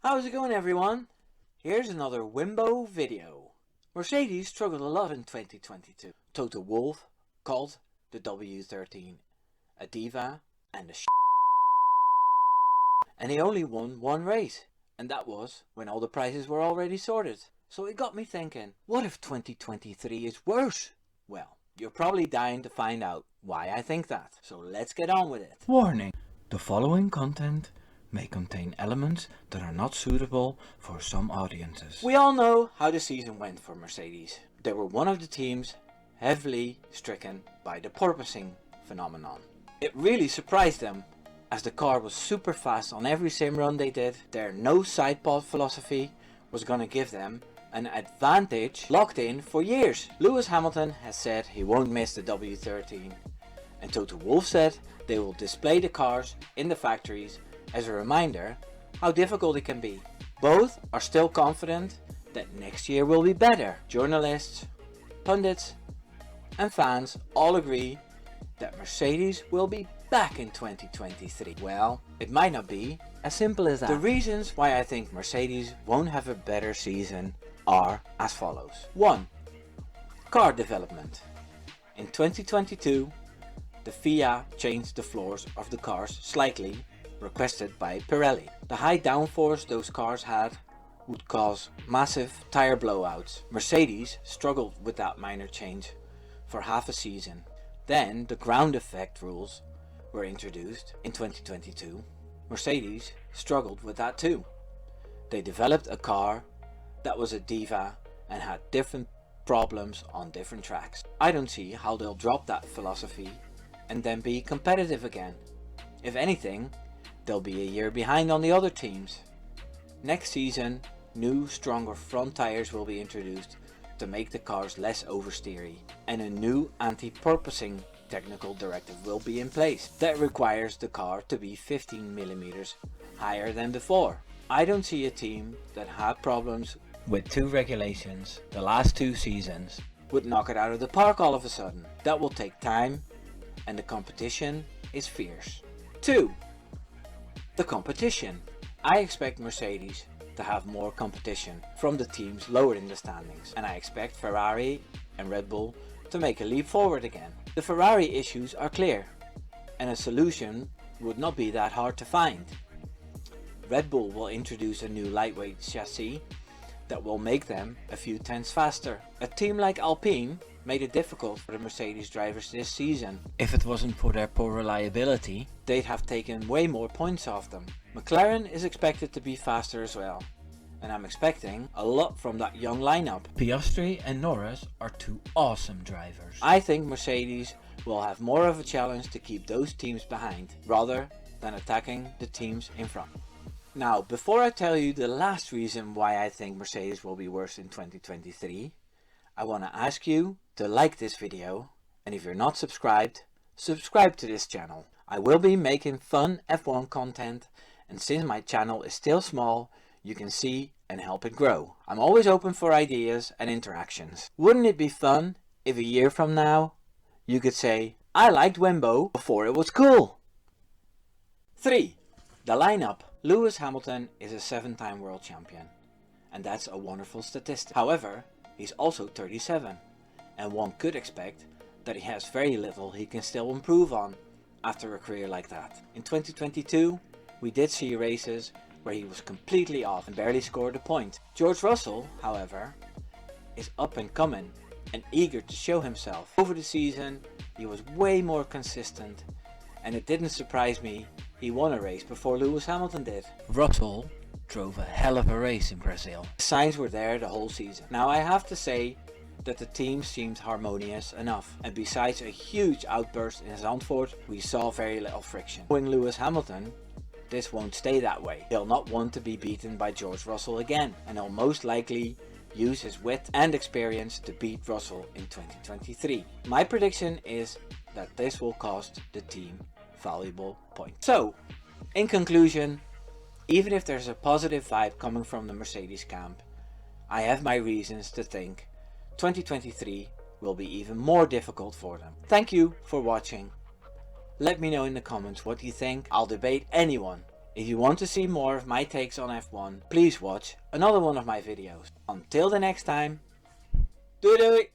How's it going, everyone? Here's another Wimbo video. Mercedes struggled a lot in 2022. Toto Wolff called the W13 a diva and a and he only won one race, and that was when all the prizes were already sorted. So it got me thinking, what if 2023 is worse? Well, you're probably dying to find out why I think that, so let's get on with it. Warning: the following content may contain elements that are not suitable for some audiences. We all know how the season went for Mercedes. They were one of the teams heavily stricken by the porpoising phenomenon. It really surprised them, as the car was super fast on every sim run they did. Their no side pod philosophy was going to give them an advantage locked in for years. Lewis Hamilton has said he won't miss the W13, and Toto Wolff said they will display the cars in the factories as a reminder how difficult it can be. Both are still confident that next year will be better. Journalists, pundits and fans all agree that Mercedes will be back in 2023. Well, it might not be as simple as that. The reasons why I think Mercedes won't have a better season are as follows. 1. Car development. In 2022, the FIA changed the floors of the cars slightly, requested by Pirelli. The high downforce those cars had would cause massive tire blowouts. Mercedes struggled with that minor change for half a season. Then the ground effect rules were introduced in 2022. Mercedes struggled with that too. They developed a car that was a diva and had different problems on different tracks. I don't see how they'll drop that philosophy and then be competitive again. If anything, they'll be a year behind on the other teams. Next season, new stronger front tires will be introduced to make the cars less oversteery, and a new anti-porpoising technical directive will be in place that requires the car to be 15mm higher than before. I don't see a team that had problems with two regulations the last 2 seasons would knock it out of the park all of a sudden. That will take time, and the competition is fierce. 2. The competition. I expect Mercedes to have more competition from the teams lower in the standings, and I expect Ferrari and Red Bull to make a leap forward again. The Ferrari issues are clear, and a solution would not be that hard to find. Red Bull will introduce a new lightweight chassis that will make them a few tenths faster. A team like Alpine made it difficult for the Mercedes drivers this season. If it wasn't for their poor reliability, they'd have taken way more points off them. McLaren is expected to be faster as well, and I'm expecting a lot from that young lineup. Piastri and Norris are 2 awesome drivers. I think Mercedes will have more of a challenge to keep those teams behind, rather than attacking the teams in front. Now, before I tell you the last reason why I think Mercedes will be worse in 2023, I want to ask you to like this video, and if you're not subscribed, subscribe to this channel. I will be making fun F1 content, and since my channel is still small, you can see and help it grow. I'm always open for ideas and interactions. Wouldn't it be fun if a year from now you could say, I liked Wimbo before it was cool? 3. The lineup. Lewis Hamilton is a 7-time world champion, and that's a wonderful statistic. However, he's also 37, and one could expect that he has very little he can still improve on after a career like that. In 2022, we did see races where he was completely off and barely scored a point. George Russell, however, is up and coming and eager to show himself. Over the season, he was way more consistent, and it didn't surprise me he won a race before Lewis Hamilton did. Russell drove a hell of a race in Brazil. The signs were there the whole season. Now, I have to say that the team seemed harmonious enough, and besides a huge outburst in Zandvoort, we saw very little friction. Knowing Lewis Hamilton, this won't stay that way. He'll not want to be beaten by George Russell again, and he'll most likely use his wit and experience to beat Russell in 2023. My prediction is that this will cost the team valuable points. So, in conclusion, even if there's a positive vibe coming from the Mercedes camp, I have my reasons to think 2023 will be even more difficult for them. Thank you for watching. Let me know in the comments what you think. I'll debate anyone If you want to see more of my takes on F1, please watch another one of my videos. Until the next time, doei doei!